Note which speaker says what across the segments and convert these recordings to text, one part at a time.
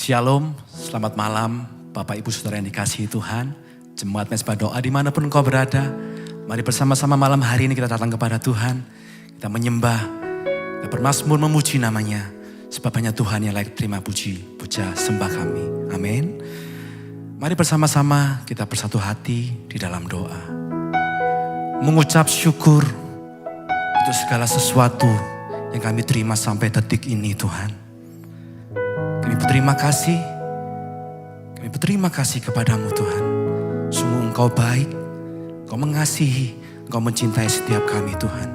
Speaker 1: Shalom, selamat malam Bapak Ibu Saudara yang dikasihi Tuhan. Jemaat Mesbah Doa dimanapun engkau berada. Mari bersama-sama malam hari ini kita datang kepada Tuhan. Kita menyembah, kita bermazmur memuji namanya. Sebab hanya Tuhan yang layak terima puji, puja, sembah kami. Amin. Mari bersama-sama kita bersatu hati di dalam doa. Mengucap syukur untuk segala sesuatu yang kami terima sampai detik ini Tuhan. Kami berterima kasih kepadamu Tuhan. Sungguh Engkau baik, Engkau mengasihi, Engkau mencintai setiap kami Tuhan.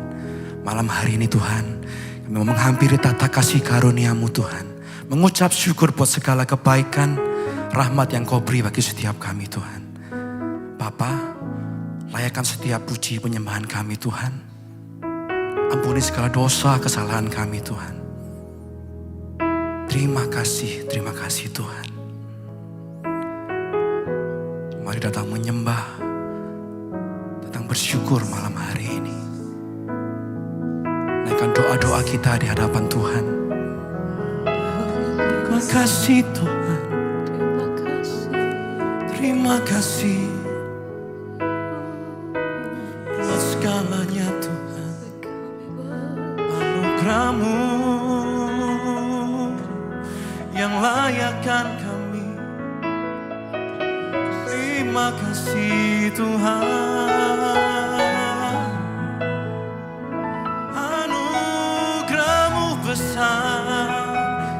Speaker 1: Malam hari ini Tuhan, kami mau menghampiri tata kasih karunia-Mu Tuhan. Mengucap syukur buat segala kebaikan, rahmat yang Kau beri bagi setiap kami Tuhan. Bapa, layakkan setiap puji penyembahan kami Tuhan. Ampuni segala dosa kesalahan kami Tuhan. Terima kasih Tuhan. Mari datang menyembah, datang bersyukur malam hari ini. Naikkan doa-doa kita di hadapan Tuhan. Terima kasih Tuhan. Terima kasih. Buat segalanya Tuhan. Anugerah-Mu yang layakkan kami. Terima kasih Tuhan. Anugerah-Mu besar,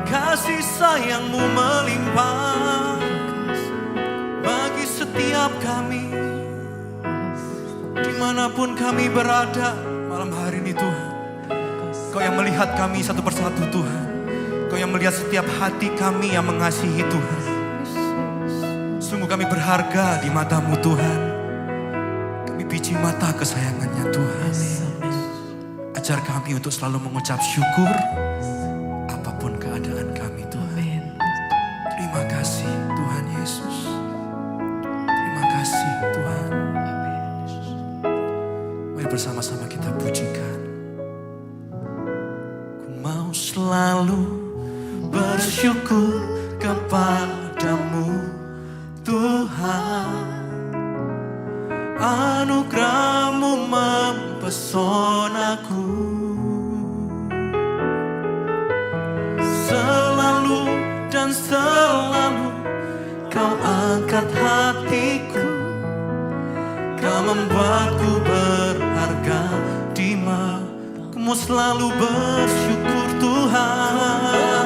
Speaker 1: kasih sayang-Mu melimpah bagi setiap kami. Dimanapun kami berada malam hari ini Tuhan, Kau yang melihat kami satu persatu Tuhan. Kau yang melihat setiap hati kami yang mengasihi Tuhan. Sungguh kami berharga di mata-Mu Tuhan. Kami biji mata kesayangannya Tuhan. Ajar kami untuk selalu mengucap syukur apapun keadaan kami Tuhan. Terima kasih Tuhan Yesus. Terima kasih Tuhan. Mari bersama-sama kita pujikan. Ku mau selalu bersyukur kepadamu Tuhan. Anugerah-Mu mempesonaku. Selalu dan selalu Kau angkat hatiku. Kau membuatku berharga di matamu. Selalu bersyukur Tuhan.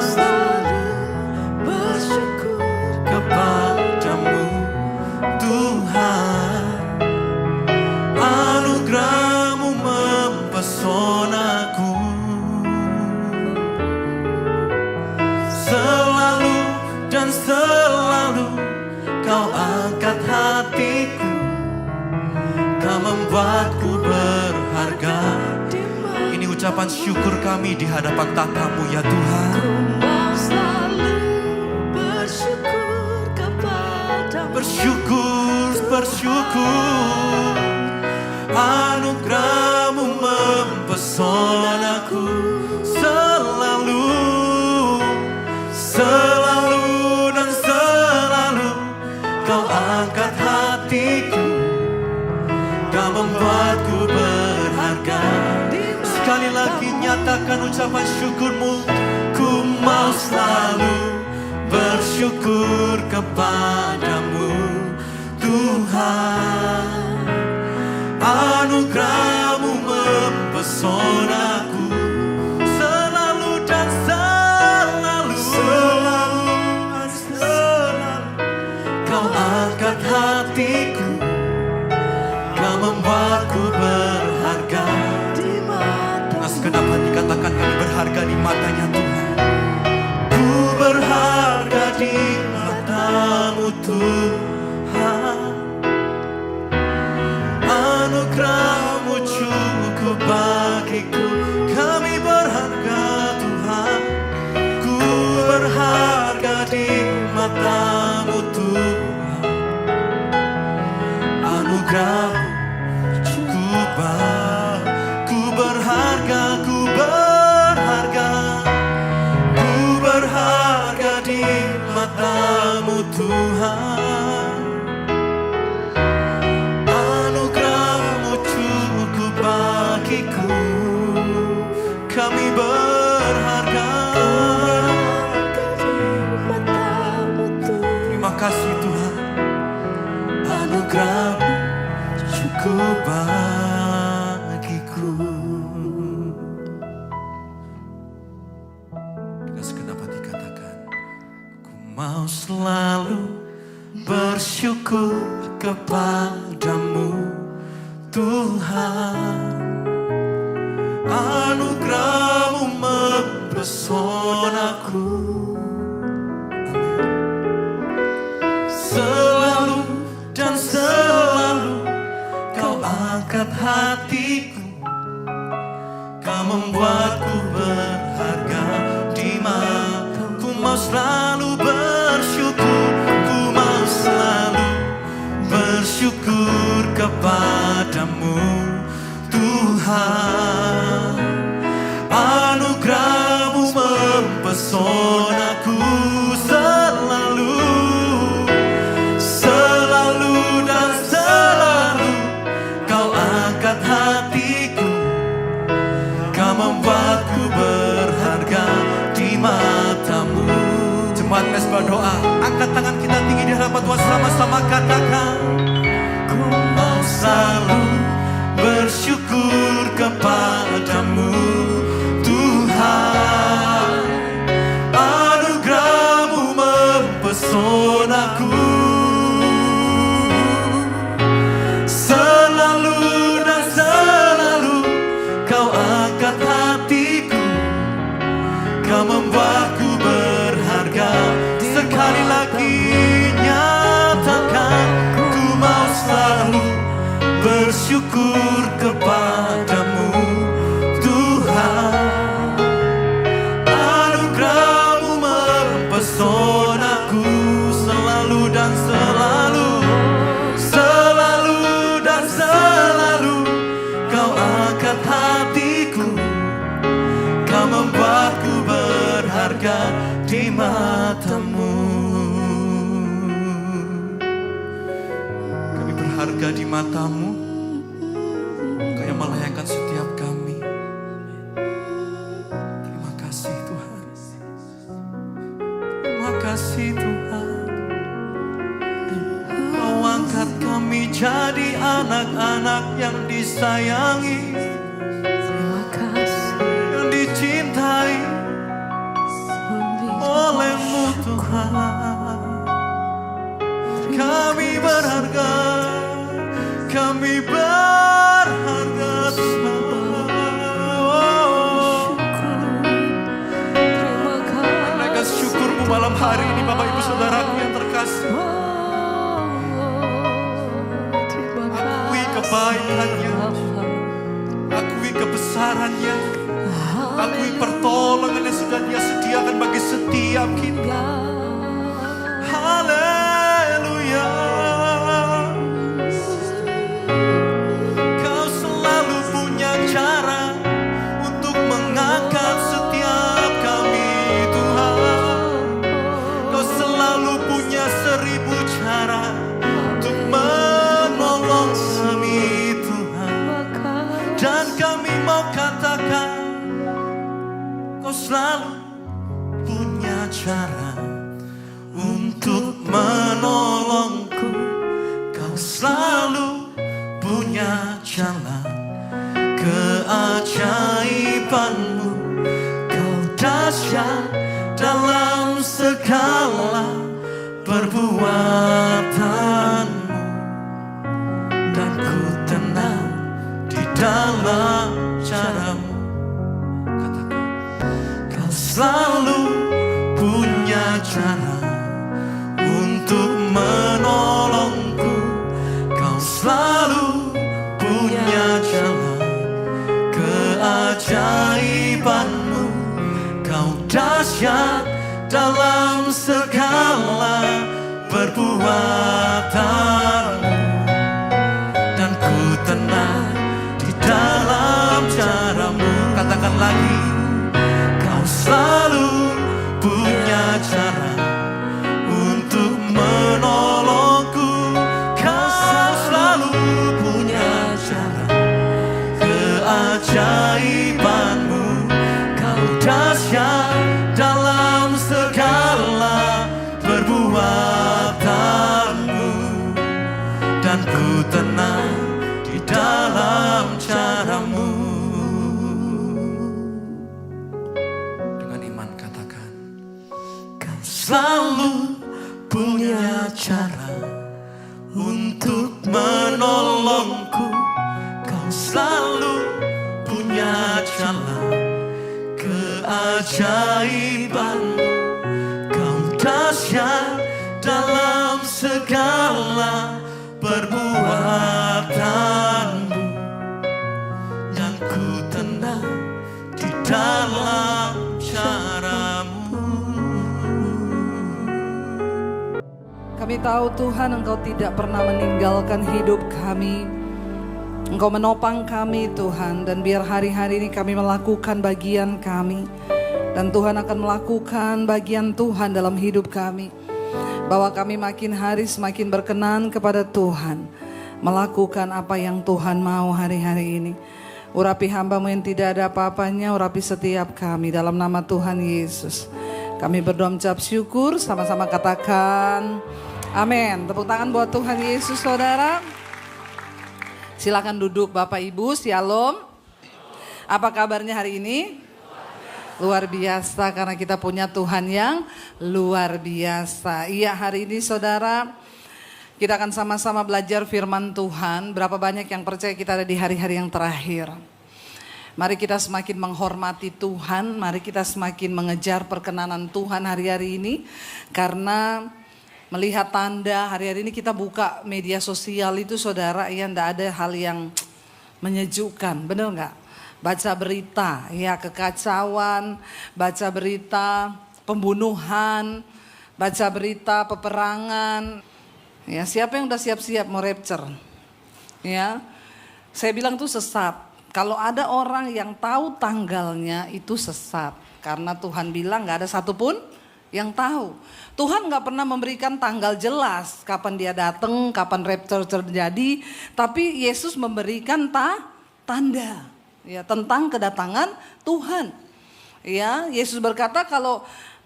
Speaker 1: Kepadamu Tuhan. Anugerah-Mu mempesonaku. Selalu dan selalu Kau angkat hatiku. Kau membuatku berharga. Ini ucapan syukur kami di hadapan tata-Mu ya Tuhan. Bersyukur, anugerah-Mu mempesonaku. Selalu dan selalu Kau angkat hatiku. Kau membuatku berharga. Sekali lagi nyatakan ucapan syukur-Mu. Ku mau selalu bersyukur kepadamu Tuhan. Anugerah-Mu mempesonaku. Selalu dan selalu Kau angkat hatiku. Kau membuatku berharga. Nah, segenap hati katakan kami berharga di matanya Tuhan. Ku berharga di mata-Mu Tuhan. Anugerah-Mu cukup bagiku. Kami berharga Tuhan. Ku berharga di mata-Mu Tuhan. Anugerah-Mu cukup bagiku. Ku berharga, ku berharga. Ku berharga di mata cukup bagiku. Dengan segenap hati katakan, ku mau selalu bersyukur kepadamu Tuhan. Anugerah-Mu mempesonaku. Selalu dan selalu Kau angkat hatiku. Kau membuatku berharga di mata. Ku mau selalu bersyukur. Ku mau selalu bersyukur kepadamu Tuhan. Anugerah-Mu mempesonaku. Selalu, selalu dan selalu Kau angkat hatiku. Kau membuatku berharga di mata-Mu. Jemaat Mesbah doa, angkat tangan kita tinggi di hadapan Tuhan, sama-sama katakan, ku mau selalu bersyukur kepadamu Tuhan. Anugerah-Mu mempesonaku. Selalu dan selalu Kau angkat hatiku. Kau membuatku berharga. Sekali lagi nyatakan, ku mau selalu bersyukur kepadamu Tuhan. Anugerah-Mu mempesonaku. Selalu dan selalu, selalu dan selalu Kau angkat hatiku. Kau membuatku berharga di mata-Mu. Kami berharga di mata-Mu. Kau yang melayakkan setiap kami. Terima kasih Tuhan. Terima kasih Tuhan. Kau angkat kami jadi anak-anak yang disayangi,
Speaker 2: Terima kasih
Speaker 1: yang dicintai oleh-Mu Tuhan. Kami berharga, kami berharga Tuhan.
Speaker 2: Terima kasih.
Speaker 1: Naikkan syukur-Mu malam hari ini Bapak Ibu Saudaraku yang terkasih. Akui kebaikan-Nya, akui kebesaran-Nya, akui pertolongan yang sudah Dia sediakan bagi setiap kita. Haleluya. Kau selalu punya cara untuk mengangkat setiap kami Tuhan. Kau selalu punya 1000 cara untuk menolong kami Tuhan. Dan kami mau katakan, Kau selalu punya cara untuk menolongku. Kau selalu punya jalan keajaiban-Mu. Kau dahsyat dalam segala perbuatan-Mu. Dan ku tenang di dalam cara-Mu. Katakan, Kau selalu punya cara untuk menolongku. Kau selalu punya jalan keajaiban-Mu. Kau dahsyat dalam segala perbuatan-Mu. Dan ku tenang di dalam cara-Mu. Katakan lagi, Kau selalu punya cara untuk menolongku. Kau selalu punya cara keajaiban-Mu. Kau dahsyat dalam segala perbuatan-Mu. selalu punya cara untuk menolongku. Kau selalu punya jalan keajaibanmu. Kau dahsyat dalam segala perbuatanmu, dan ku tenang di dalam caramu.
Speaker 2: Kami tahu Tuhan, Engkau tidak pernah meninggalkan hidup kami. Engkau menopang kami Tuhan, dan biar hari-hari ini kami melakukan bagian kami, dan Tuhan akan melakukan bagian Tuhan dalam hidup kami. Bahwa kami makin hari semakin berkenan kepada Tuhan, melakukan apa yang Tuhan mau hari-hari ini. Urapi hamba-Mu yang tidak ada apa-apanya, urapi setiap kami dalam nama Tuhan Yesus. Kami berdoa mengucap syukur, sama-sama katakan amin. Tepuk tangan buat Tuhan Yesus, saudara. Silakan duduk Bapak Ibu, shalom. Apa kabarnya hari ini? Luar biasa, karena kita punya Tuhan yang luar biasa. Iya, hari ini saudara, kita akan sama-sama belajar firman Tuhan. Berapa banyak yang percaya kita ada di hari-hari yang terakhir. Mari kita semakin menghormati Tuhan, mari kita semakin mengejar perkenanan Tuhan hari-hari ini. Karena melihat tanda hari-hari ini kita buka media sosial itu saudara, ya enggak ada hal yang menyejukkan, benar enggak? Baca berita, ya kekacauan, baca berita pembunuhan, baca berita peperangan. Ya, siapa yang udah siap-siap mau rapture? Ya, saya bilang itu sesat. Kalau ada orang yang tahu tanggalnya itu sesat. Karena Tuhan bilang gak ada satupun yang tahu. Tuhan gak pernah memberikan tanggal jelas kapan dia datang, kapan rapture terjadi. Tapi Yesus memberikan tanda. Ya, tentang kedatangan Tuhan. Ya, Yesus berkata kalau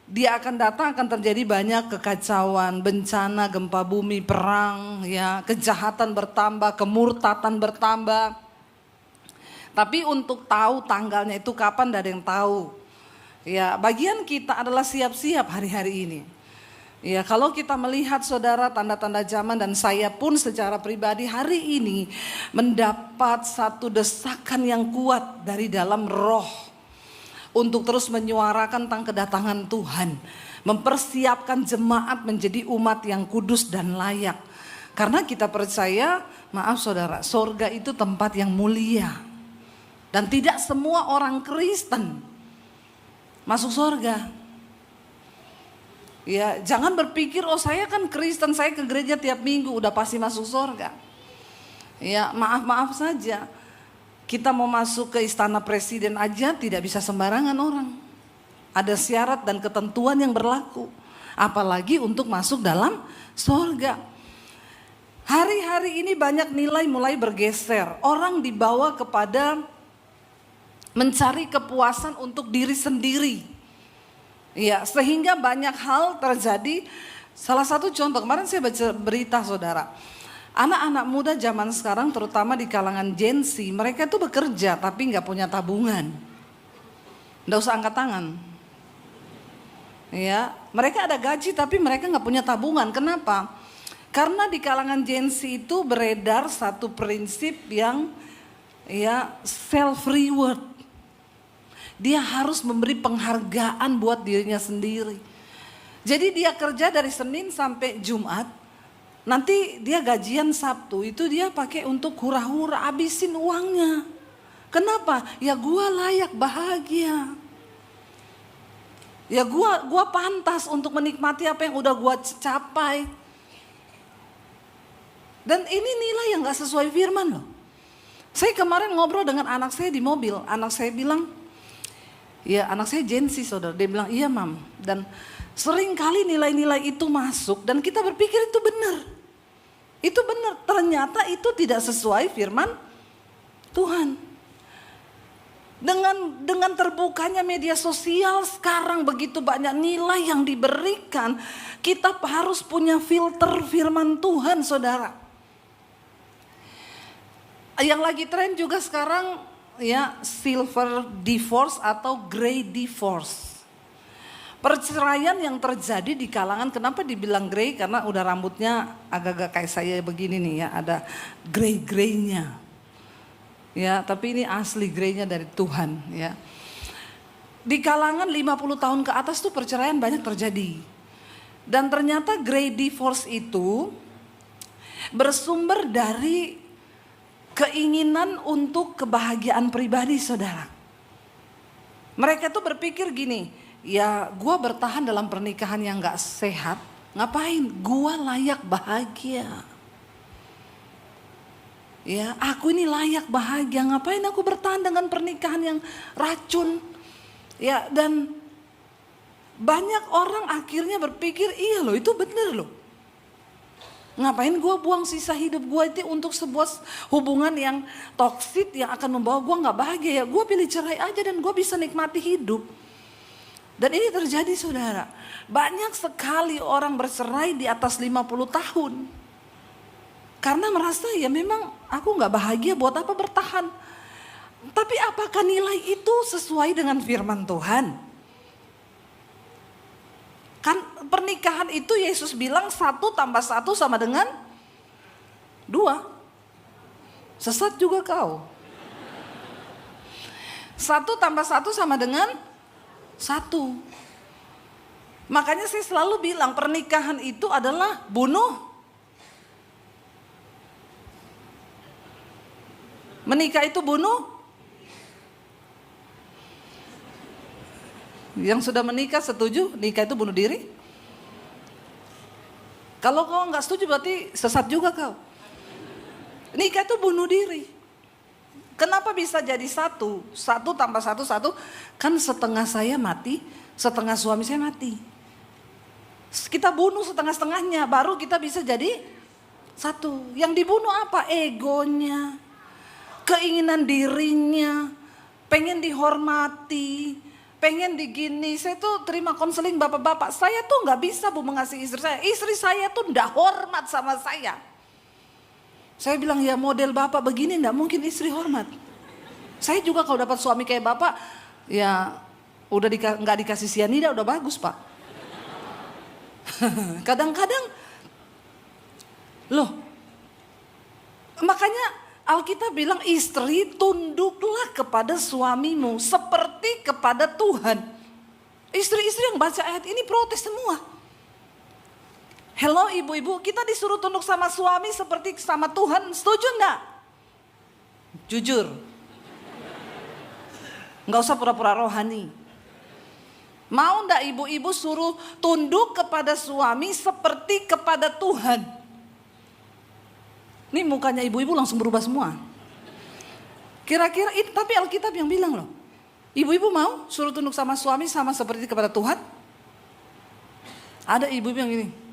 Speaker 2: Dia akan datang akan terjadi banyak kekacauan, bencana, gempa bumi, perang, ya, kejahatan bertambah, kemurtatan bertambah. Tapi untuk tahu tanggalnya itu kapan, tidak ada yang tahu. Ya, bagian kita adalah siap-siap hari-hari ini. Ya, kalau kita melihat saudara tanda-tanda zaman, dan saya pun secara pribadi hari ini mendapat satu desakan yang kuat dari dalam roh untuk terus menyuarakan tentang kedatangan Tuhan, mempersiapkan jemaat menjadi umat yang kudus dan layak. Karena kita percaya, maaf saudara, sorga itu tempat yang mulia, dan tidak semua orang Kristen masuk sorga. Ya, jangan berpikir, oh saya kan Kristen, saya ke gereja tiap minggu, udah pasti masuk surga. Ya, maaf saja. Kita mau masuk ke istana presiden aja tidak bisa sembarangan orang. Ada syarat dan ketentuan yang berlaku. Apalagi untuk masuk dalam surga. Hari-hari ini banyak nilai mulai bergeser. Orang dibawa kepada mencari kepuasan untuk diri sendiri. Ya, sehingga banyak hal terjadi. Salah satu contoh, kemarin saya baca berita saudara. Anak-anak muda zaman sekarang terutama di kalangan Gen Z, mereka tuh bekerja tapi gak punya tabungan. Nggak usah angkat tangan. Ya, mereka ada gaji tapi mereka gak punya tabungan. Kenapa? Karena di kalangan Gen Z itu beredar satu prinsip yang ya self reward. Dia harus memberi penghargaan buat dirinya sendiri. Jadi dia kerja dari Senin sampai Jumat. Nanti dia gajian Sabtu, itu dia pakai untuk hura-hura, habisin uangnya. Kenapa? Ya gua layak bahagia. Ya gua pantas untuk menikmati apa yang udah gua capai. Dan ini nilai yang gak sesuai firman loh. Saya kemarin ngobrol dengan anak saya di mobil. Anak saya bilang, ya anak saya Gen Z saudara. Dia bilang, iya mam. Dan sering kali nilai-nilai itu masuk dan kita berpikir itu benar. Itu benar, ternyata itu tidak sesuai firman Tuhan. Dengan terbukanya media sosial sekarang begitu banyak nilai yang diberikan, kita harus punya filter firman Tuhan saudara. Yang lagi tren juga sekarang ya silver divorce atau grey divorce. Perceraian yang terjadi di kalangan, kenapa dibilang grey? Karena udah rambutnya agak-agak kayak saya begini nih ya, ada grey-greynya. Ya, tapi ini asli greynya dari Tuhan ya. Di kalangan 50 tahun ke atas tuh perceraian banyak terjadi. Dan ternyata grey divorce itu bersumber dari keinginan untuk kebahagiaan pribadi, saudara. Mereka tuh berpikir gini, ya gue bertahan dalam pernikahan yang gak sehat, ngapain? Gue layak bahagia. Ya, aku ini layak bahagia, ngapain aku bertahan dengan pernikahan yang racun? Ya, dan banyak orang akhirnya berpikir, iya loh itu bener loh. Ngapain gue buang sisa hidup gue itu untuk sebuah hubungan yang toksik yang akan membawa gue gak bahagia. Ya gue pilih cerai aja dan gue bisa nikmati hidup. Dan ini terjadi, saudara. Banyak sekali orang bercerai di atas 50 tahun. Karena merasa ya memang aku gak bahagia, buat apa bertahan. Tapi apakah nilai itu sesuai dengan firman Tuhan? Kan pernikahan itu Yesus bilang 1 tambah 1 sama dengan 2. Sesat juga kau. 1 tambah 1 sama dengan 1. Makanya saya selalu bilang pernikahan itu adalah bunuh. Menikah itu bunuh. Yang sudah menikah setuju nikah itu bunuh diri? Kalau kau nggak setuju berarti sesat juga kau. Nikah itu bunuh diri. Kenapa bisa jadi 1? 1 tambah 1, 1. Kan setengah saya mati, setengah suami saya mati. Kita bunuh setengah-setengahnya, baru kita bisa jadi 1. Yang dibunuh apa? Egonya, keinginan dirinya, pengen dihormati, pengen digini. Saya tuh terima konseling bapak-bapak, saya tuh nggak bisa bu mengasihi istri saya. Istri saya tuh nggak hormat sama saya. Saya bilang ya model bapak begini nggak mungkin istri hormat. Saya juga kalau dapat suami kayak bapak, ya udah nggak dikasih sianida udah bagus pak. Kadang-kadang, loh, makanya Alkitab bilang istri tunduklah kepada suamimu seperti kepada Tuhan. Istri-istri yang baca ayat ini protes semua. Hello ibu-ibu, kita disuruh tunduk sama suami seperti sama Tuhan, setuju enggak? Jujur. Enggak usah pura-pura rohani. Mau enggak ibu-ibu suruh tunduk kepada suami seperti kepada Tuhan? Ini mukanya ibu-ibu langsung berubah semua. Kira-kira itu, tapi Alkitab yang bilang loh. Ibu-ibu mau suruh tunduk sama suami sama seperti kepada Tuhan? Ada ibu-ibu yang gini.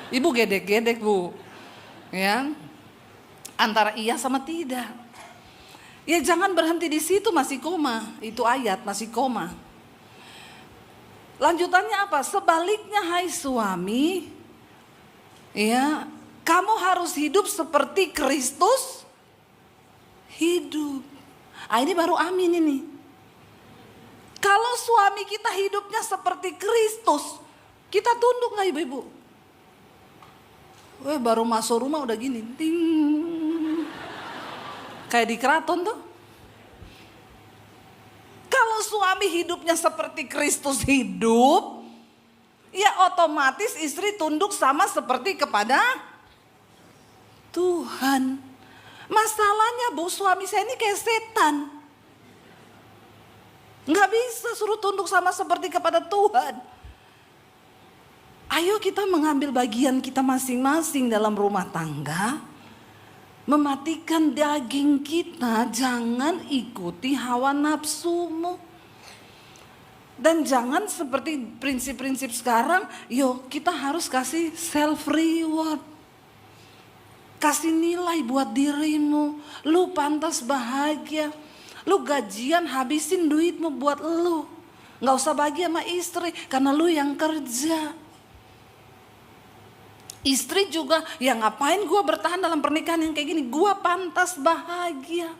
Speaker 2: Ibu gedek-gedek bu. Ya. Antara iya sama tidak. Ya jangan berhenti di situ, masih koma. Itu ayat masih koma. Lanjutannya apa? Sebaliknya hai suami, ya, kamu harus hidup seperti Kristus hidup. Ah, ini baru amin ini. Kalau suami kita hidupnya seperti Kristus, kita tunduk nggak ibu-ibu? Baru masuk rumah udah gini, ting. Kayak di keraton tuh. Kalau suami hidupnya seperti Kristus hidup, ya otomatis istri tunduk sama seperti kepada Tuhan. Masalahnya bu, suami saya ini kayak setan. Nggak bisa suruh tunduk sama seperti kepada Tuhan. Ayo kita mengambil bagian kita masing-masing dalam rumah tangga. Mematikan daging kita, jangan ikuti hawa nafsumu. Dan jangan seperti prinsip-prinsip sekarang, yuk kita harus kasih self reward. Kasih nilai buat dirimu, lu pantas bahagia. Lu gajian habisin duitmu buat lu. Gak usah bahagia sama istri karena lu yang kerja. Istri juga, ya ngapain gue bertahan dalam pernikahan yang kayak gini? Gue pantas bahagia.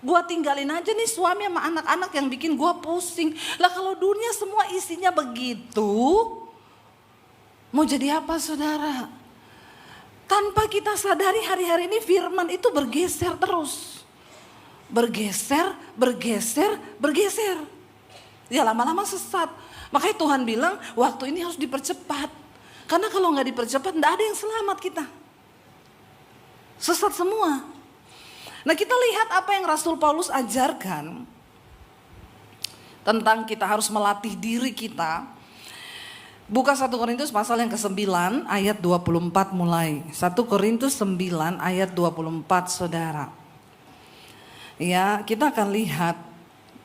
Speaker 2: Gua tinggalin aja nih suami sama anak-anak yang bikin gua pusing. Lah kalau dunia semua isinya begitu, mau jadi apa saudara? Tanpa kita sadari hari-hari ini firman itu bergeser terus. Bergeser, bergeser, bergeser. Ya lama-lama sesat. Makanya Tuhan bilang waktu ini harus dipercepat. Karena kalau nggak dipercepat nggak ada yang selamat kita. Sesat semua. Nah kita lihat apa yang Rasul Paulus ajarkan. Tentang kita harus melatih diri kita. Buka 1 Korintus pasal yang ke-9 ayat 24 mulai. 1 Korintus 9 ayat 24 saudara. Ya kita akan lihat.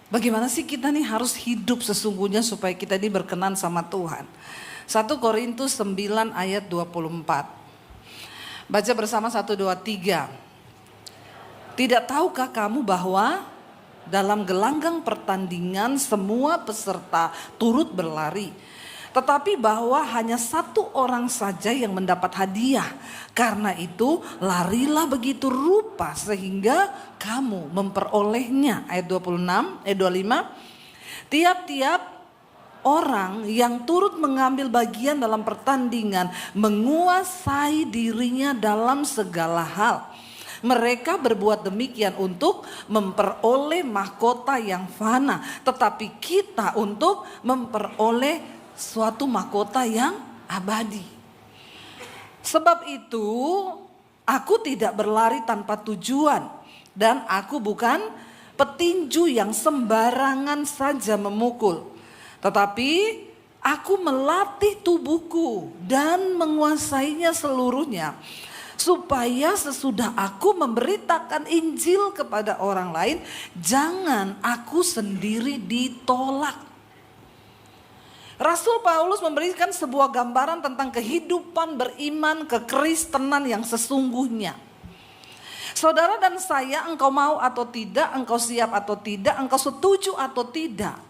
Speaker 2: Bagaimana sih kita nih harus hidup sesungguhnya supaya kita ini berkenan sama Tuhan. 1 Korintus 9 ayat 24. Baca bersama 1, 2, 3. Tidak tahukah kamu bahwa dalam gelanggang pertandingan semua peserta turut berlari. Tetapi bahwa hanya satu orang saja yang mendapat hadiah. Karena itu larilah begitu rupa sehingga kamu memperolehnya. Ayat 26, ayat 25. Tiap-tiap orang yang turut mengambil bagian dalam pertandingan menguasai dirinya dalam segala hal. Mereka berbuat demikian untuk memperoleh mahkota yang fana. Tetapi kita untuk memperoleh suatu mahkota yang abadi. Sebab itu aku tidak berlari tanpa tujuan. Dan aku bukan petinju yang sembarangan saja memukul. Tetapi aku melatih tubuhku dan menguasainya seluruhnya. Supaya sesudah aku memberitakan Injil kepada orang lain, jangan aku sendiri ditolak. Rasul Paulus memberikan sebuah gambaran tentang kehidupan beriman kekristenan yang sesungguhnya. Saudara dan saya, engkau mau atau tidak, engkau siap atau tidak, engkau setuju atau tidak,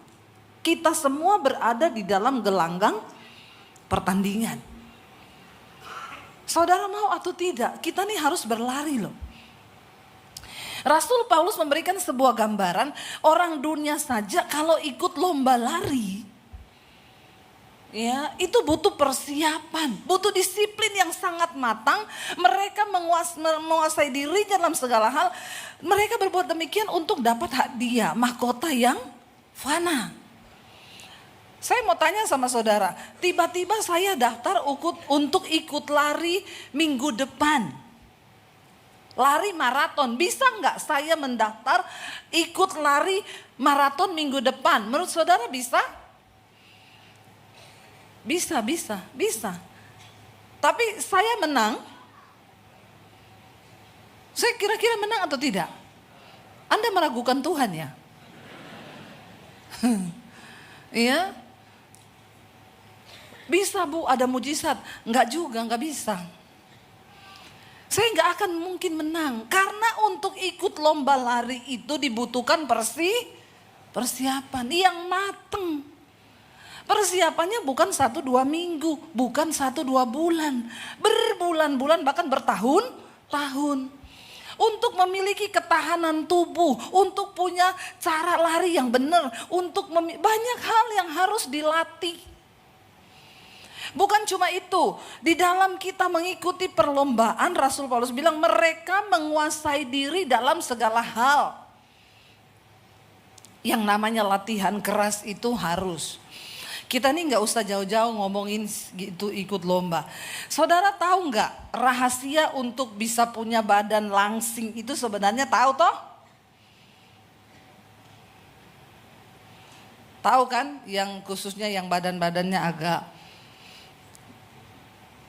Speaker 2: kita semua berada di dalam gelanggang pertandingan. Saudara mau atau tidak, kita nih harus berlari loh. Rasul Paulus memberikan sebuah gambaran, orang dunia saja kalau ikut lomba lari, ya, itu butuh persiapan, butuh disiplin yang sangat matang. Mereka menguasai diri dalam segala hal. Mereka berbuat demikian untuk dapat hadiah, mahkota yang fana. Saya mau tanya sama saudara, tiba-tiba saya daftar untuk ikut lari minggu depan. Lari maraton, bisa nggak saya mendaftar ikut lari maraton minggu depan? Menurut saudara bisa? Bisa. Tapi saya menang. Saya kira-kira menang atau tidak? Anda meragukan Tuhan ya? Iya. Bisa Bu, ada mujizat. Enggak juga, enggak bisa. Saya enggak akan mungkin menang. Karena untuk ikut lomba lari itu dibutuhkan persiapan yang matang. Persiapannya bukan 1-2 minggu, bukan 1-2 bulan. Berbulan-bulan bahkan bertahun-tahun. Untuk memiliki ketahanan tubuh, untuk punya cara lari yang benar, untuk banyak hal yang harus dilatih. Bukan cuma itu, di dalam kita mengikuti perlombaan, Rasul Paulus bilang mereka menguasai diri dalam segala hal. Yang namanya latihan keras itu harus. Kita nih gak usah jauh-jauh ngomongin gitu ikut lomba. Saudara tahu gak rahasia untuk bisa punya badan langsing itu sebenarnya tahu toh? Tahu kan yang khususnya yang badan-badannya agak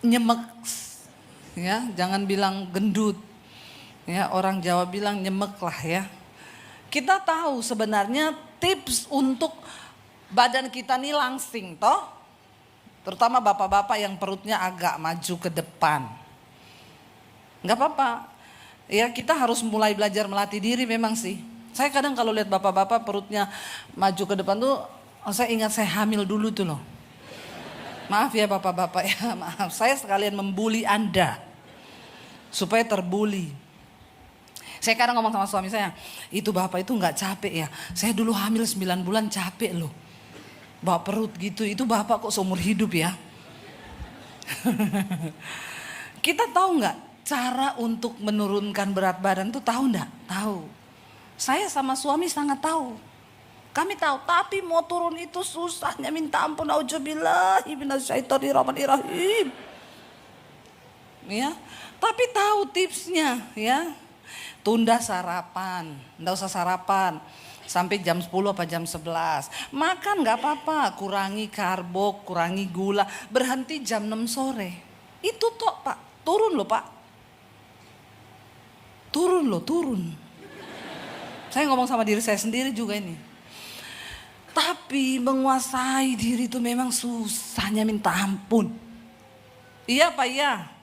Speaker 2: nyemek, ya jangan bilang gendut, ya orang Jawa bilang nyemek lah ya. Kita tahu sebenarnya tips untuk badan kita nih langsing toh, terutama bapak-bapak yang perutnya agak maju ke depan. Nggak apa-apa, ya kita harus mulai belajar melatih diri memang sih. Saya kadang kalau lihat bapak-bapak perutnya maju ke depan tuh, saya ingat saya hamil dulu tuh loh. Maaf ya bapak-bapak ya, maaf. Saya sekalian membuli Anda supaya terbuli. Saya kadang ngomong sama suami saya, itu bapak itu nggak capek ya. Saya dulu hamil 9 bulan capek loh. Bawa perut gitu, itu bapak kok seumur hidup ya. Kita tahu nggak cara untuk menurunkan berat badan tuh, tahu nggak? Tahu. Saya sama suami sangat tahu. Kami tahu, tapi mau turun itu susahnya minta ampun. Auzubillahi minasyaitonirrajim. Ya, tapi tahu tipsnya ya. Tunda sarapan, nggak usah sarapan sampai jam 10 apa jam 11. Makan nggak apa-apa, kurangi karbo, kurangi gula, berhenti jam 6 sore. Itu toh Pak, turun loh Pak. Turun loh, turun. Saya ngomong sama diri saya sendiri juga ini. Tapi menguasai diri itu memang susahnya minta ampun. Iya Pak, iya.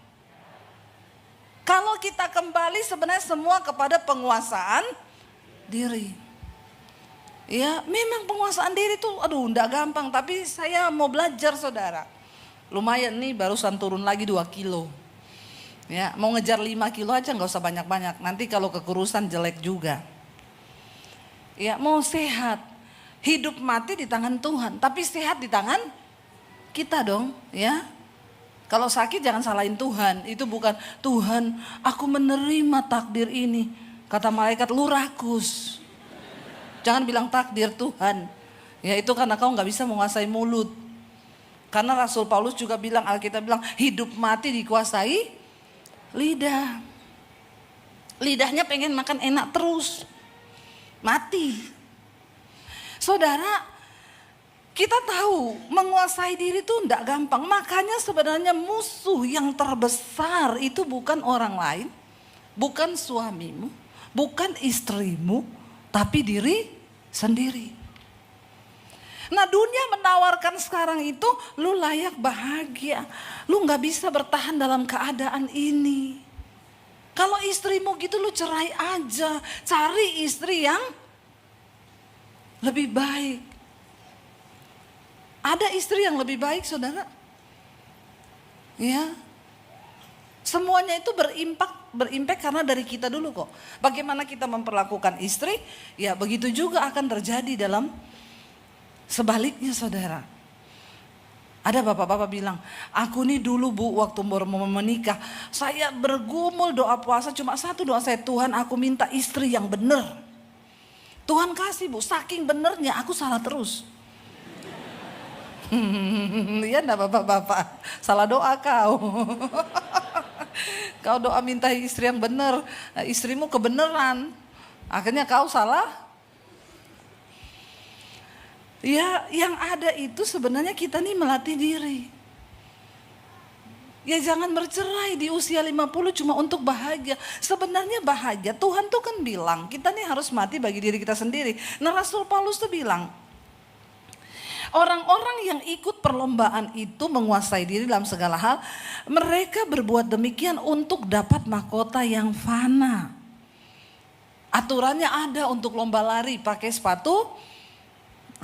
Speaker 2: Kalau kita kembali sebenarnya semua kepada penguasaan diri. Ya memang penguasaan diri itu aduh enggak gampang. Tapi saya mau belajar saudara. Lumayan nih barusan turun lagi 2 kilo. Ya mau ngejar 5 kilo aja gak usah banyak-banyak. Nanti kalau kekurusan jelek juga. Ya mau sehat. Hidup mati di tangan Tuhan. Tapi sehat di tangan kita dong ya. Kalau sakit jangan salahin Tuhan. Itu bukan Tuhan aku menerima takdir ini. Kata malaikat lu rakus. Jangan bilang takdir Tuhan. Ya itu karena kau gak bisa menguasai mulut. Karena Rasul Paulus juga bilang, Alkitab bilang hidup mati dikuasai lidah. Lidahnya pengen makan enak terus. Mati. Saudara, kita tahu menguasai diri itu tidak gampang. Makanya sebenarnya musuh yang terbesar itu bukan orang lain. Bukan suamimu. Bukan istrimu. Tapi diri sendiri. Nah dunia menawarkan sekarang itu lu layak bahagia. Lu gak bisa bertahan dalam keadaan ini. Kalau istrimu gitu lu cerai aja. Cari istri yang lebih baik. Ada istri yang lebih baik saudara. Ya. Semuanya itu berimpak karena dari kita dulu kok. Bagaimana kita memperlakukan istri, ya begitu juga akan terjadi dalam sebaliknya saudara. Ada bapak-bapak bilang, aku nih dulu bu waktu baru mau menikah, saya bergumul doa puasa cuma satu doa saya, Tuhan aku minta istri yang benar. Tuhan kasih bu, saking benernya aku salah terus. Iya enggak bapak-bapak, salah doa kau. Kau doa minta istri yang benar, istrimu kebenaran. Akhirnya kau salah. Ya yang ada itu sebenarnya kita nih melatih diri. Ya jangan bercerai di usia 50 cuma untuk bahagia. Sebenarnya bahagia, Tuhan tuh kan bilang kita nih harus mati bagi diri kita sendiri. Nah Rasul Paulus tuh bilang, orang-orang yang ikut perlombaan itu menguasai diri dalam segala hal. Mereka berbuat demikian untuk dapat mahkota yang fana. Aturannya ada untuk lomba lari pakai sepatu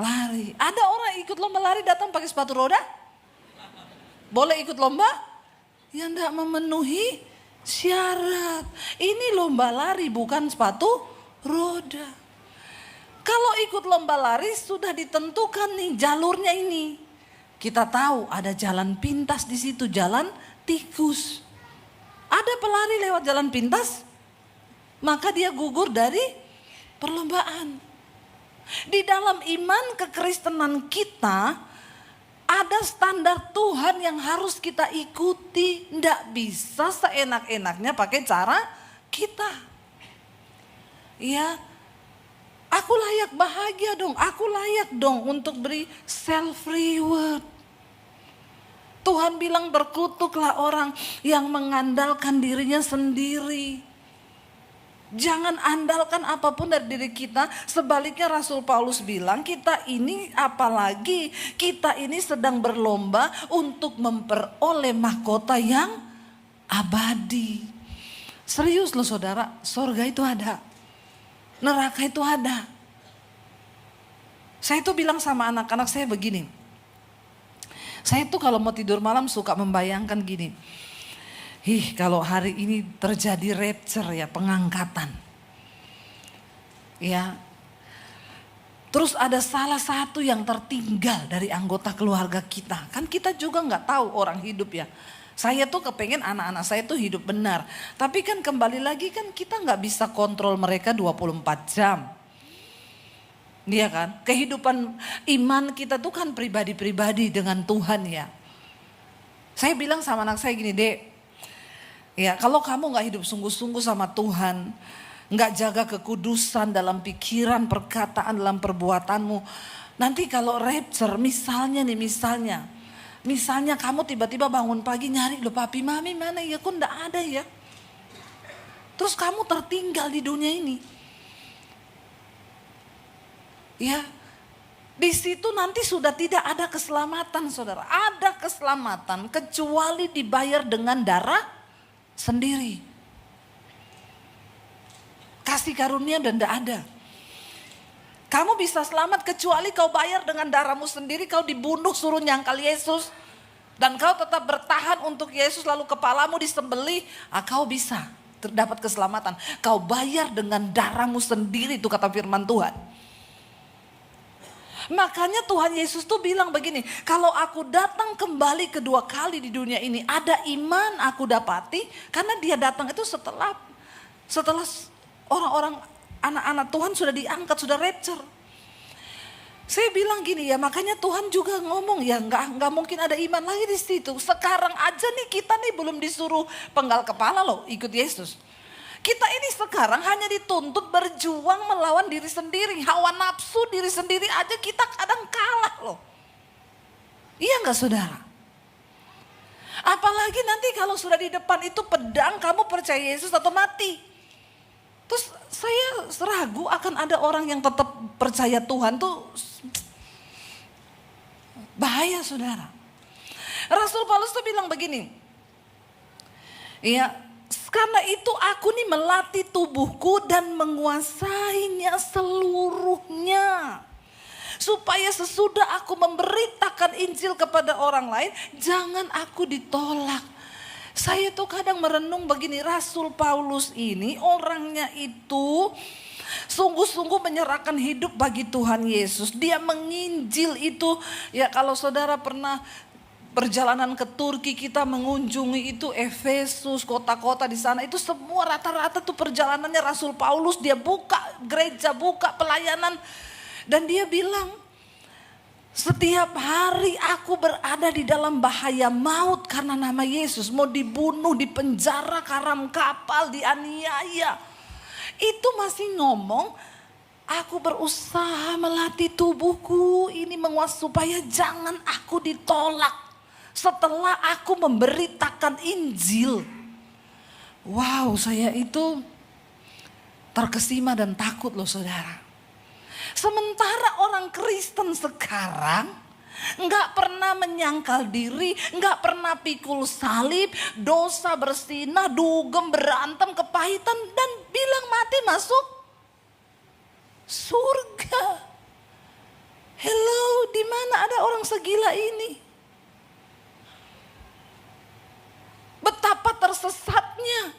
Speaker 2: lari. Ada orang ikut lomba lari datang pakai sepatu roda? Boleh ikut lomba? Yang tidak memenuhi syarat. Ini lomba lari bukan sepatu roda. Kalau ikut lomba lari sudah ditentukan nih jalurnya ini. Kita tahu ada jalan pintas di situ, jalan tikus. Ada pelari lewat jalan pintas, maka dia gugur dari perlombaan. Di dalam iman kekristenan kita ada standar Tuhan yang harus kita ikuti. Nggak bisa seenak-enaknya pakai cara kita. Ya. Aku layak bahagia dong, aku layak dong untuk beri self reward. Tuhan bilang berkutuklah orang yang mengandalkan dirinya sendiri. Jangan andalkan apapun dari diri kita. Sebaliknya Rasul Paulus bilang kita ini apalagi kita ini sedang berlomba untuk memperoleh mahkota yang abadi. Serius loh saudara, surga itu ada. Neraka itu ada. Saya tuh bilang sama anak-anak saya begini. Saya tuh kalau mau tidur malam suka membayangkan gini. Kalau hari ini terjadi rapture ya, pengangkatan. Ya. Terus ada salah satu yang tertinggal dari anggota keluarga kita. Kan kita juga nggak tahu orang hidup ya. Saya tuh kepengen anak-anak saya tuh hidup benar. Tapi kan kembali lagi kan kita nggak bisa kontrol mereka 24 jam. Iya kan? Kehidupan iman kita tuh kan pribadi-pribadi dengan Tuhan ya. Saya bilang sama anak saya gini, Dek. Ya kalau kamu gak hidup sungguh-sungguh sama Tuhan. Gak jaga kekudusan dalam pikiran, perkataan, dalam perbuatanmu. Nanti kalau rapture misalnya kamu tiba-tiba bangun pagi nyari loh papi mami mana ya, kok gak ada ya. Terus kamu tertinggal di dunia ini. Ya, di situ nanti sudah tidak ada keselamatan saudara. Ada keselamatan kecuali dibayar dengan darah sendiri. Kasih karunia dan tidak ada. Kamu bisa selamat kecuali kau bayar dengan darahmu sendiri. Kau dibunuh suruh nyangkal Yesus. Dan kau tetap bertahan untuk Yesus lalu kepalamu disembelih. Kau bisa terdapat keselamatan. Kau bayar dengan darahmu sendiri, itu kata firman Tuhan. Makanya Tuhan Yesus tuh bilang begini, kalau aku datang kembali kedua kali di dunia ini, ada iman aku dapati, karena dia datang itu setelah orang-orang anak-anak Tuhan sudah diangkat, sudah rapture. Saya bilang gini ya, makanya Tuhan juga ngomong ya nggak mungkin ada iman lagi di situ. Sekarang aja nih kita nih belum disuruh penggal kepala loh ikut Yesus. Kita ini sekarang hanya dituntut berjuang melawan diri sendiri. Hawa nafsu diri sendiri aja kita kadang kalah loh. Iya gak saudara? Apalagi nanti kalau sudah di depan itu pedang, kamu percaya Yesus atau mati. Terus saya ragu akan ada orang yang tetap percaya Tuhan tuh. Bahaya saudara. Rasul Paulus tuh bilang begini. Iya. Karena itu aku nih melatih tubuhku dan menguasainya seluruhnya. Supaya sesudah aku memberitakan Injil kepada orang lain, jangan aku ditolak. Saya tuh kadang merenung begini, Rasul Paulus ini orangnya itu sungguh-sungguh menyerahkan hidup bagi Tuhan Yesus. Dia menginjil itu, ya kalau saudara pernah perjalanan ke Turki, kita mengunjungi itu Efesus, kota-kota di sana itu semua rata-rata tuh perjalanannya Rasul Paulus. Dia buka gereja, buka pelayanan, dan dia bilang, setiap hari aku berada di dalam bahaya maut karena nama Yesus. Mau dibunuh, dipenjara, karam kapal, dianiaya. Itu masih ngomong, aku berusaha melatih tubuhku ini menguasai supaya jangan aku ditolak. Setelah aku memberitakan Injil. Wow, saya itu terkesima dan takut loh saudara. Sementara orang Kristen sekarang nggak pernah menyangkal diri, nggak pernah pikul salib, dosa bersinah, dugem, berantem, kepahitan, dan bilang mati masuk surga. Hello, di mana ada orang segila ini? Betapa tersesatnya.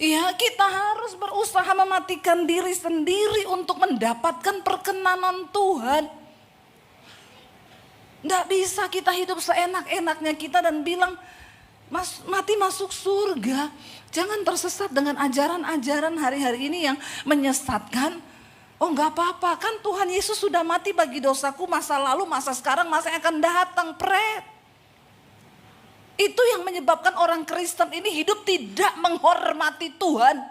Speaker 2: Ya, kita harus berusaha mematikan diri sendiri untuk mendapatkan perkenanan Tuhan. Nggak bisa kita hidup seenak-enaknya kita dan bilang mati masuk surga. Jangan tersesat dengan ajaran-ajaran hari-hari ini yang menyesatkan. Oh nggak apa-apa, kan Tuhan Yesus sudah mati bagi dosaku masa lalu, masa sekarang, masa yang akan datang, pret. Itu yang menyebabkan orang Kristen ini hidup tidak menghormati Tuhan.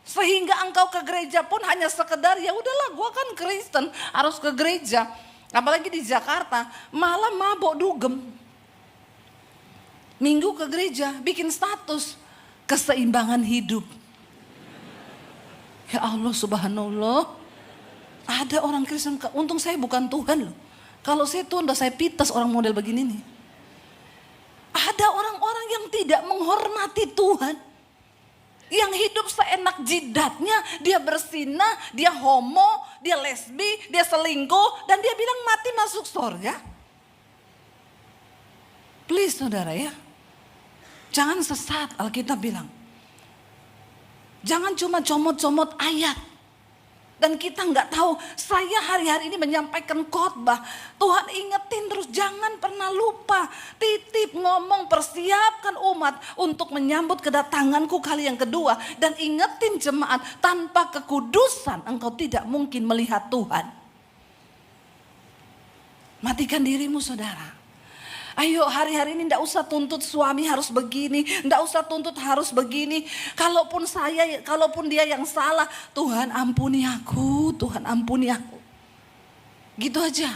Speaker 2: Sehingga engkau ke gereja pun hanya sekedar ya udahlah gue kan Kristen harus ke gereja. Apalagi di Jakarta malam mabok dugem. Minggu ke gereja bikin status keseimbangan hidup. Ya Allah subhanallah. Ada orang Kristen, untung saya bukan Tuhan loh. Kalau saya Tuhan udah saya pitas orang model begini nih. Ada orang-orang yang tidak menghormati Tuhan. Yang hidup seenak jidatnya, dia bersinah, dia homo, dia lesbi, dia selingkuh, dan dia bilang mati masuk surga. Please saudara ya, jangan sesat. Alkitab bilang, Jangan cuma comot-comot ayat. Dan kita nggak tahu, saya hari-hari ini menyampaikan khotbah. Tuhan ingetin terus, jangan pernah lupa. Titip ngomong, persiapkan umat untuk menyambut kedatanganku kali yang kedua. Dan ingetin jemaat, tanpa kekudusan engkau tidak mungkin melihat Tuhan. Matikan dirimu saudara. Ayo hari-hari ini ndak usah tuntut suami harus begini, ndak usah tuntut harus begini. Kalaupun dia yang salah, Tuhan ampuni aku, Tuhan ampuni aku. Gitu aja.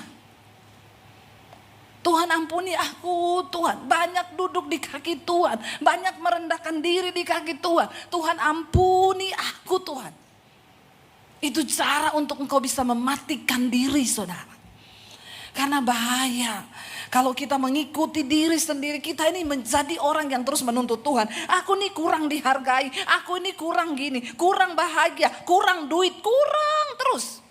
Speaker 2: Tuhan ampuni aku, Tuhan. Banyak duduk di kaki Tuhan, banyak merendahkan diri di kaki Tuhan. Tuhan ampuni aku, Tuhan. Itu cara untuk engkau bisa mematikan diri saudara. Karena bahaya. Kalau kita mengikuti diri sendiri, kita ini menjadi orang yang terus menuntut Tuhan. Aku ini kurang dihargai, aku ini kurang gini, kurang bahagia, kurang duit, kurang terus.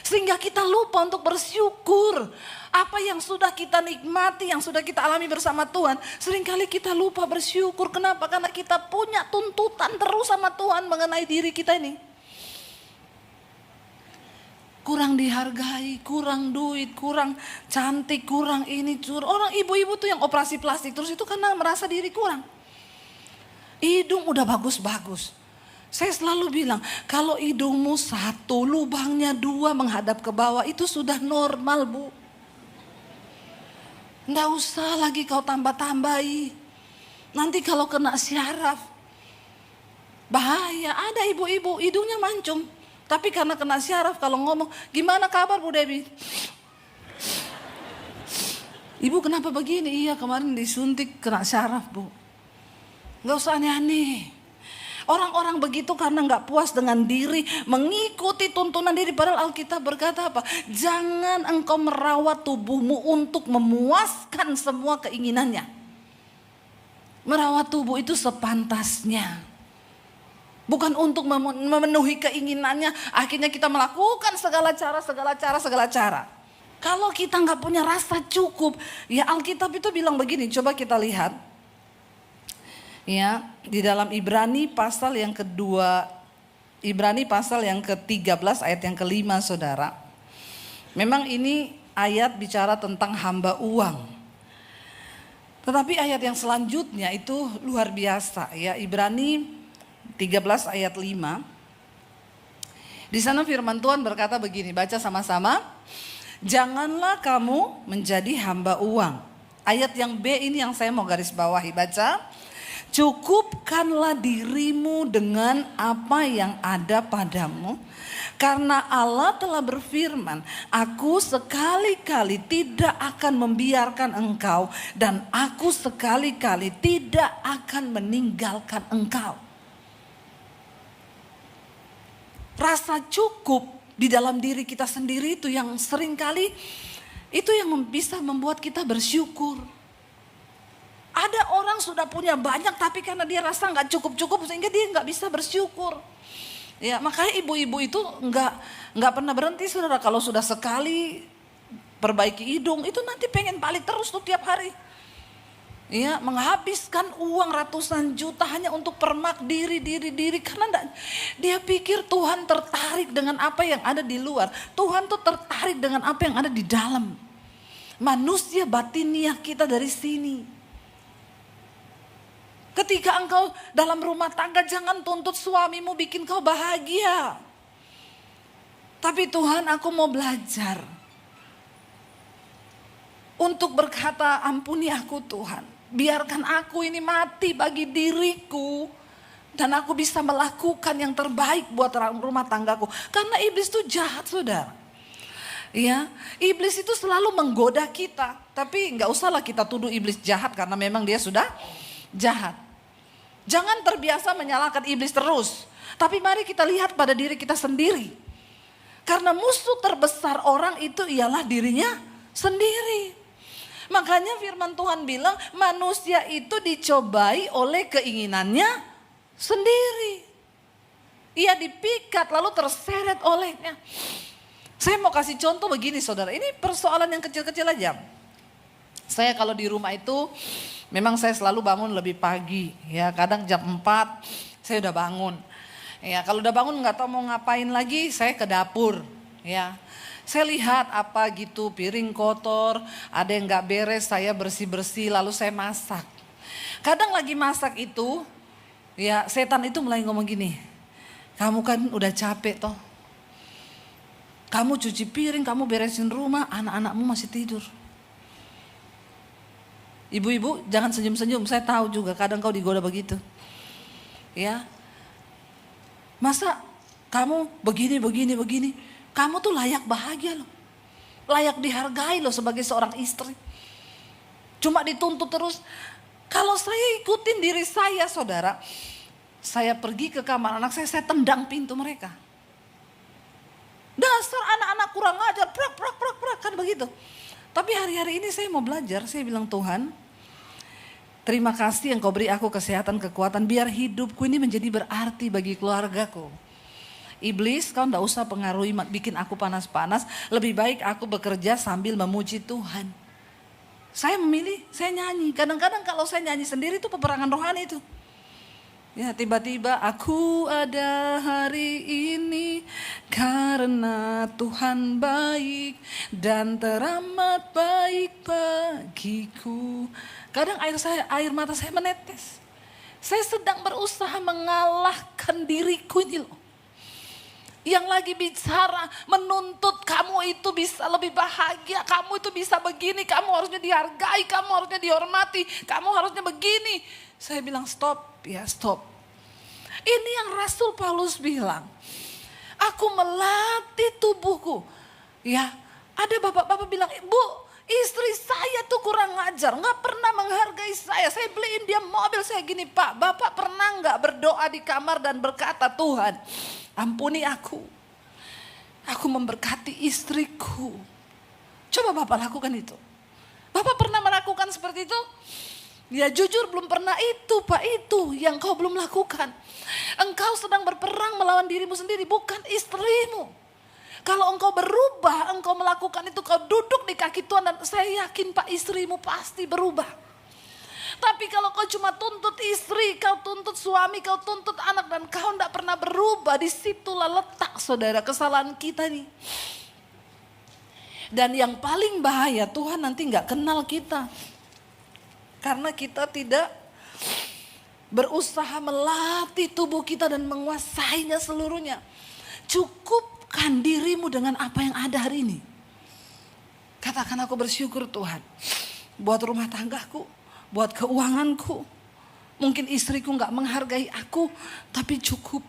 Speaker 2: Sehingga kita lupa untuk bersyukur. Apa yang sudah kita nikmati, yang sudah kita alami bersama Tuhan. Seringkali kita lupa bersyukur. Kenapa? Karena kita punya tuntutan terus sama Tuhan mengenai diri kita ini. Kurang dihargai, kurang duit, kurang cantik, kurang ini. Orang ibu-ibu tuh yang operasi plastik terus itu karena merasa diri kurang. Hidung udah bagus-bagus. Saya selalu bilang, kalau hidungmu satu, lubangnya dua menghadap ke bawah, itu sudah normal bu. Nggak usah lagi kau tambah-tambahi. Nanti kalau kena syaraf, bahaya. Ada ibu-ibu hidungnya mancung. Tapi karena kena syaraf kalau ngomong, gimana kabar Bu Debbie? Ibu kenapa begini? Iya kemarin disuntik kena syaraf Bu. Gak usah aneh-aneh. Orang-orang begitu karena gak puas dengan diri, mengikuti tuntunan diri. Padahal Alkitab berkata apa? Jangan engkau merawat tubuhmu untuk memuaskan semua keinginannya. Merawat tubuh itu sepantasnya. Bukan untuk memenuhi keinginannya, akhirnya kita melakukan segala cara. Kalau kita nggak punya rasa cukup, ya Alkitab itu bilang begini, coba kita lihat. Ya, di dalam Ibrani pasal yang kedua, Ibrani pasal yang ke-13 ayat yang ke-5 saudara. Memang ini ayat bicara tentang hamba uang. Tetapi ayat yang selanjutnya itu luar biasa ya, Ibrani 13 ayat 5. Di sana firman Tuhan berkata begini, baca sama-sama. Janganlah kamu menjadi hamba uang. Ayat yang B ini yang saya mau garis bawahi, baca. Cukupkanlah dirimu dengan apa yang ada padamu. Karena Allah telah berfirman, aku sekali-kali tidak akan membiarkan engkau. Dan aku sekali-kali tidak akan meninggalkan engkau. Rasa cukup di dalam diri kita sendiri itu yang seringkali itu yang bisa membuat kita bersyukur. Ada orang sudah punya banyak tapi karena dia rasa nggak cukup sehingga dia nggak bisa bersyukur. Ya makanya ibu-ibu itu nggak pernah berhenti saudara, kalau sudah sekali perbaiki hidung itu nanti pengen balik terus tuh tiap hari. Ya, menghabiskan uang ratusan juta hanya untuk permak diri karena dia pikir Tuhan tertarik dengan apa yang ada di luar. Tuhan tuh tertarik dengan apa yang ada di dalam. Manusia batiniah kita dari sini. Ketika engkau dalam rumah tangga, jangan tuntut suamimu bikin kau bahagia. Tapi Tuhan, aku mau belajar untuk berkata, ampuni aku Tuhan. Biarkan aku ini mati bagi diriku. Dan aku bisa melakukan yang terbaik buat rumah tanggaku. Karena iblis itu jahat saudara. Ya, iblis itu selalu menggoda kita. Tapi gak usahlah kita tuduh iblis jahat karena memang dia sudah jahat. Jangan terbiasa menyalahkan iblis terus. Tapi mari kita lihat pada diri kita sendiri. Karena musuh terbesar orang itu ialah dirinya sendiri. Makanya firman Tuhan bilang manusia itu dicobai oleh keinginannya sendiri. Ia dipikat lalu terseret olehnya. Saya mau kasih contoh begini saudara. Ini persoalan yang kecil-kecil aja. Saya kalau di rumah itu memang saya selalu bangun lebih pagi. Ya kadang jam 4 saya udah bangun. Ya, kalau udah bangun nggak tahu mau ngapain lagi, saya ke dapur. Ya, saya lihat apa gitu, piring kotor, ada yang nggak beres, saya bersih-bersih, lalu saya masak. Kadang lagi masak itu, ya setan itu mulai ngomong gini, kamu kan udah capek toh. Kamu cuci piring, kamu beresin rumah, anak-anakmu masih tidur. Ibu-ibu jangan senyum-senyum, saya tahu juga kadang kau digoda begitu. Ya, masa kamu begini, kamu tuh layak bahagia loh. Layak dihargai loh sebagai seorang istri. Cuma dituntut terus. Kalau saya ikutin diri saya saudara, saya pergi ke kamar anak saya tendang pintu mereka. Dasar anak-anak kurang ajar, prak, kan begitu. Tapi hari-hari ini saya mau belajar, saya bilang Tuhan, terima kasih Engkau beri aku kesehatan, kekuatan, biar hidupku ini menjadi berarti bagi keluargaku. Iblis, kau enggak usah pengaruhi, bikin aku panas-panas, lebih baik aku bekerja sambil memuji Tuhan. Saya memilih, saya nyanyi. Kadang-kadang kalau saya nyanyi sendiri itu peperangan rohani itu. Ya tiba-tiba aku ada hari ini karena Tuhan baik dan teramat baik bagiku. Kadang air mata saya menetes. Saya sedang berusaha mengalahkan diriku ini loh. Yang lagi bicara menuntut kamu itu bisa lebih bahagia, kamu itu bisa begini, kamu harusnya dihargai, kamu harusnya dihormati, kamu harusnya begini. Saya bilang stop, ya stop. Ini yang Rasul Paulus bilang, aku melatih tubuhku. Ya, ada bapak-bapak bilang, Bu, istri saya tuh kurang ajar, gak pernah menghargai saya. Saya beliin dia mobil, saya gini, Pak, Bapak pernah gak berdoa di kamar dan berkata, Tuhan, ampuni aku. Aku memberkati istriku. Coba Bapak lakukan itu. Bapak pernah melakukan seperti itu? Ya jujur belum pernah itu Pak, itu yang kau belum lakukan. Engkau sedang berperang melawan dirimu sendiri, bukan istrimu. Kalau engkau berubah, engkau melakukan itu, kau duduk di kaki Tuhan dan saya yakin Pak istrimu pasti berubah. Tapi kalau kau cuma tuntut istri, kau tuntut suami, kau tuntut anak dan kau tidak pernah berubah, disitulah letak saudara kesalahan kita nih. Dan yang paling bahaya Tuhan nanti nggak kenal kita. Karena kita tidak berusaha melatih tubuh kita dan menguasainya seluruhnya. Cukupkan dirimu dengan apa yang ada hari ini. Katakan aku bersyukur Tuhan. Buat rumah tanggaku, buat keuanganku. Mungkin istriku gak menghargai aku, tapi cukup.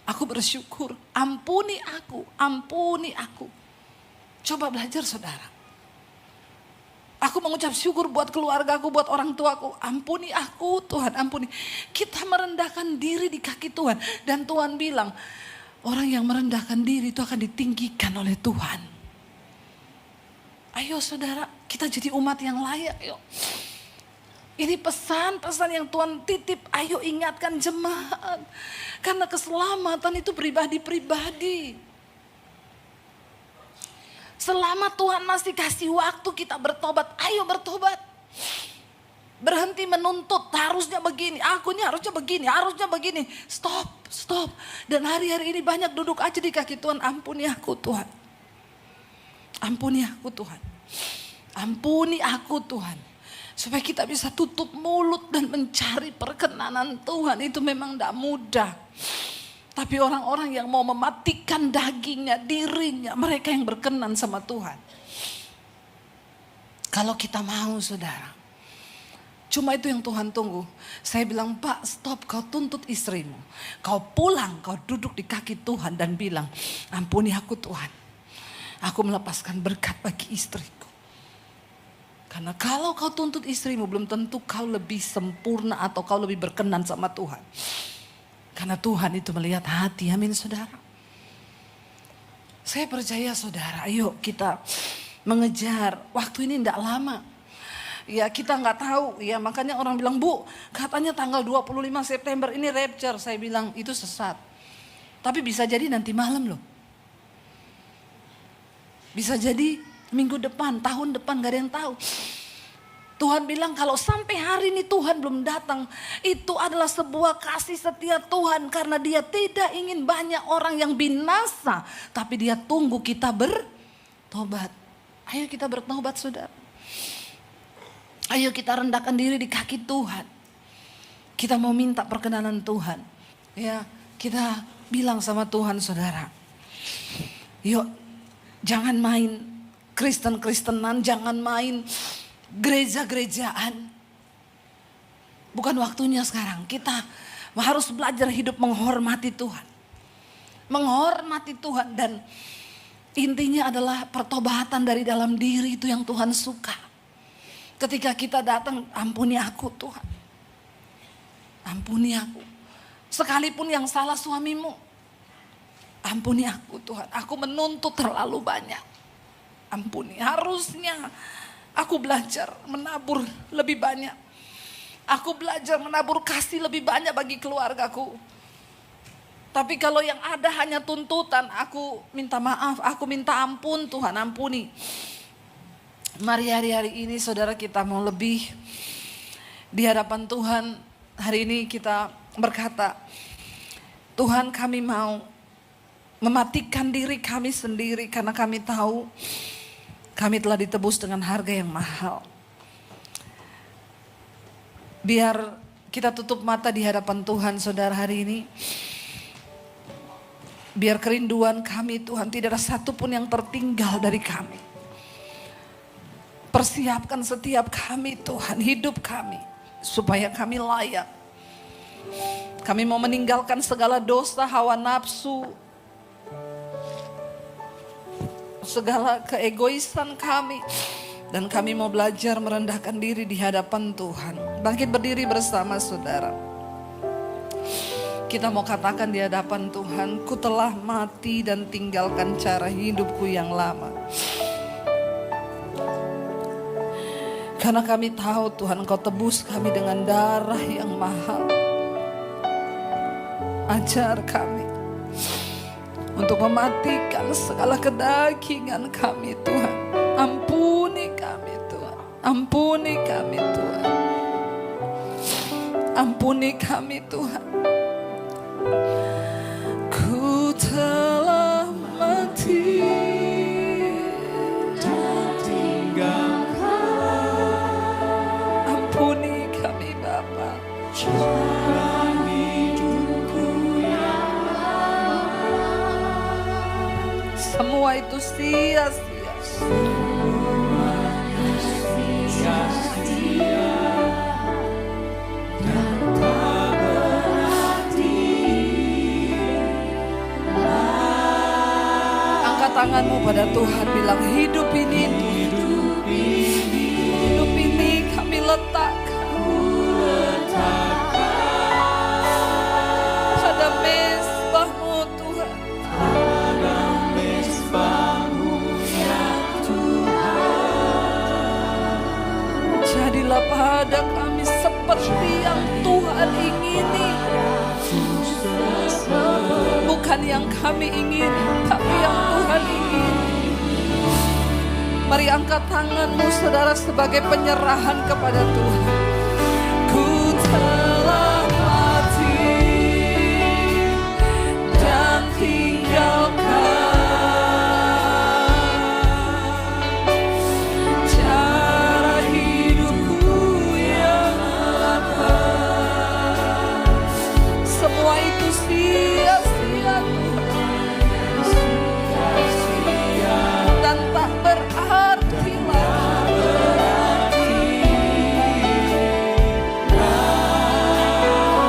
Speaker 2: Aku bersyukur. Ampuni aku, ampuni aku. Coba belajar saudara. Aku mengucap syukur buat keluargaku, buat orang tuaku. Ampuni aku Tuhan, ampuni. Kita merendahkan diri di kaki Tuhan. Dan Tuhan bilang, orang yang merendahkan diri itu akan ditinggikan oleh Tuhan. Ayo saudara, kita jadi umat yang layak. Yuk. Ini pesan-pesan yang Tuhan titip. Ayo ingatkan jemaat. Karena keselamatan itu pribadi-pribadi. Selama Tuhan masih kasih waktu kita bertobat, ayo bertobat. Berhenti menuntut, harusnya begini, aku ini harusnya begini. Stop. Dan hari-hari ini banyak duduk aja di kaki Tuhan, ampuni aku Tuhan. Ampuni aku Tuhan. Ampuni aku Tuhan. Supaya kita bisa tutup mulut dan mencari perkenanan Tuhan, itu memang tidak mudah. Tapi orang-orang yang mau mematikan dagingnya, dirinya, mereka yang berkenan sama Tuhan. Kalau kita mau saudara. Cuma itu yang Tuhan tunggu. Saya bilang, Pak stop, kau tuntut istrimu. Kau pulang, kau duduk di kaki Tuhan dan bilang, ampuni aku Tuhan. Aku melepaskan berkat bagi istriku. Karena kalau kau tuntut istrimu, belum tentu kau lebih sempurna atau kau lebih berkenan sama Tuhan. Karena Tuhan itu melihat hati, amin saudara. Saya percaya saudara, ayo kita mengejar. Waktu ini tidak lama. Ya kita nggak tahu, ya makanya orang bilang, Bu katanya tanggal 25 September ini rapture. Saya bilang itu sesat. Tapi bisa jadi nanti malam loh. Bisa jadi minggu depan, tahun depan, gak ada yang tahu. Tuhan bilang kalau sampai hari ini Tuhan belum datang, itu adalah sebuah kasih setia Tuhan. Karena Dia tidak ingin banyak orang yang binasa, tapi Dia tunggu kita bertobat. Ayo kita bertobat, saudara. Ayo kita rendahkan diri di kaki Tuhan. Kita mau minta perkenanan Tuhan. Ya, kita bilang sama Tuhan, saudara. Yuk, jangan main Kristen-Kristenan, jangan main gereja-gerejaan. Bukan waktunya sekarang. Kita harus belajar hidup menghormati Tuhan. Menghormati Tuhan, dan intinya adalah pertobatan dari dalam diri, itu yang Tuhan suka. Ketika kita datang, ampuni aku Tuhan. Ampuni aku. Sekalipun yang salah suamimu, ampuni aku Tuhan. Aku menuntut terlalu banyak. Ampuni. Harusnya aku belajar menabur lebih banyak. Aku belajar menabur kasih lebih banyak bagi keluargaku. Tapi kalau yang ada hanya tuntutan, aku minta maaf, aku minta ampun, Tuhan ampuni. Mari hari-hari ini saudara kita mau lebih di hadapan Tuhan. Hari ini kita berkata, Tuhan, kami mau mematikan diri kami sendiri karena kami tahu kami telah ditebus dengan harga yang mahal. Biar kita tutup mata di hadapan Tuhan saudara hari ini. Biar kerinduan kami Tuhan tidak ada satupun yang tertinggal dari kami. Persiapkan setiap kami Tuhan, hidup kami, supaya kami layak. Kami mau meninggalkan segala dosa, hawa nafsu, segala keegoisan kami. Dan kami mau belajar merendahkan diri di hadapan Tuhan. Bangkit berdiri bersama saudara. Kita mau katakan di hadapan Tuhan, ku telah mati dan tinggalkan cara hidupku yang lama. Karena kami tahu Tuhan, Engkau tebus kami dengan darah yang mahal. Ajar kami untuk mematikan segala kedagingan kami Tuhan. Ampuni kami Tuhan. Ampuni kami Tuhan. Ampuni kami Tuhan. Ku telah mati dan tinggalkan. Ampuni kami Bapa. Cara hidupku yang lama. Semua itu sia-sia. Semuanya sia-sia. Dan tak berarti. Angkat tanganmu pada Tuhan, bilang hidup ini kami letakkan pada mezbah-Mu Tuhan. Pada mezbah-Mu ya Tuhan. Jadilah pada kami seperti yang Tuhan ingini. Bukan yang kami ingini, tapi yang Tuhan ingini. Mari angkat tanganmu saudara sebagai penyerahan kepada Tuhan. Ku telah mati dan tinggalkan cara hidupku yang lama. Semua itu sia-sia dan tak berarti lagi.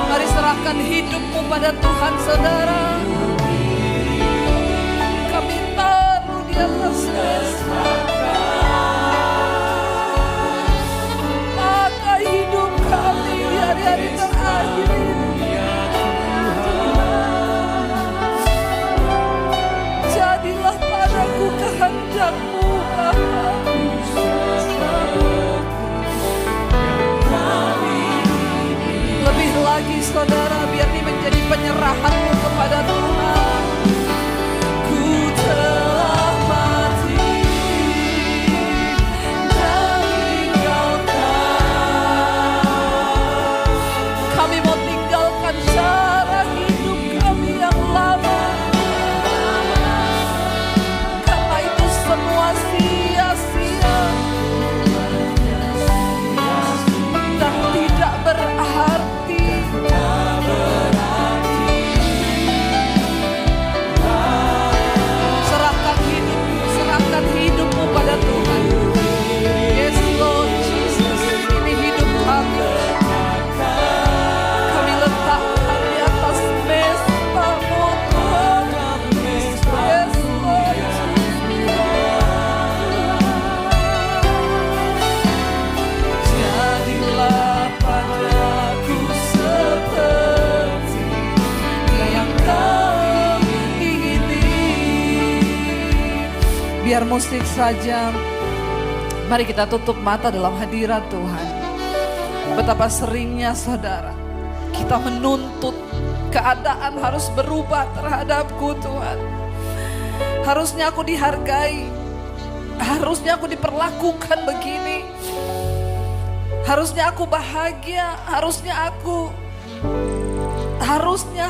Speaker 2: Mari serahkan hidupmu pada Tuhan saudara. Kami taruh di atas mezbah. Maka hidup kami di hari-hari terakhir ini, jadilah padaku kehendak-Mu Bapa. Lebih lagi saudara, biar ini menjadi penyerahanmu kepada Biar musik saja. Mari kita tutup mata dalam hadirat Tuhan. Betapa seringnya saudara, kita menuntut keadaan harus berubah terhadapku Tuhan. Harusnya aku dihargai. Harusnya aku diperlakukan begini. Harusnya aku bahagia. Harusnya aku. Harusnya.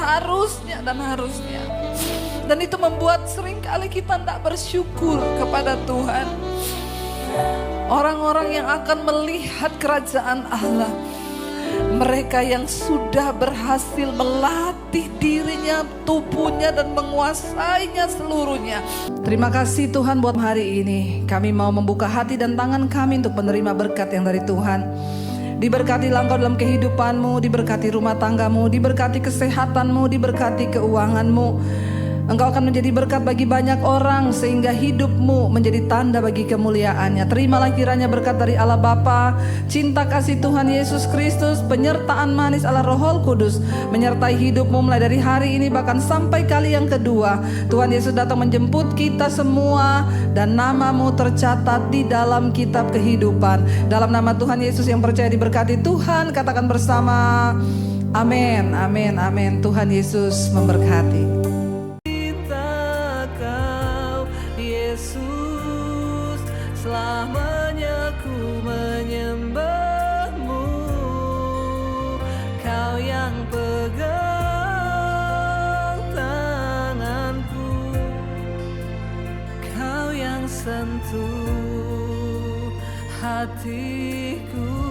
Speaker 2: Dan itu membuat seringkali kita tidak bersyukur kepada Tuhan. Orang-orang yang akan melihat kerajaan Allah, mereka yang sudah berhasil melatih dirinya, tubuhnya dan menguasainya seluruhnya. Terima kasih Tuhan buat hari ini. Kami mau membuka hati dan tangan kami untuk menerima berkat yang dari Tuhan. Diberkatilah engkau dalam kehidupanmu, diberkati rumah tanggamu, diberkati kesehatanmu, diberkati keuanganmu. Engkau akan menjadi berkat bagi banyak orang sehingga hidupmu menjadi tanda bagi kemuliaannya. Terimalah kiranya berkat dari Allah Bapa, cinta kasih Tuhan Yesus Kristus, penyertaan manis Allah Roh Kudus menyertai hidupmu mulai dari hari ini bahkan sampai kali yang kedua. Tuhan Yesus datang menjemput kita semua dan namamu tercatat di dalam kitab kehidupan. Dalam nama Tuhan Yesus yang percaya diberkati Tuhan, katakan bersama, amin, amin, amin. Tuhan Yesus memberkati. Selamanya ku menyembahmu, kau yang pegang tanganku, kau yang sentuh hatiku.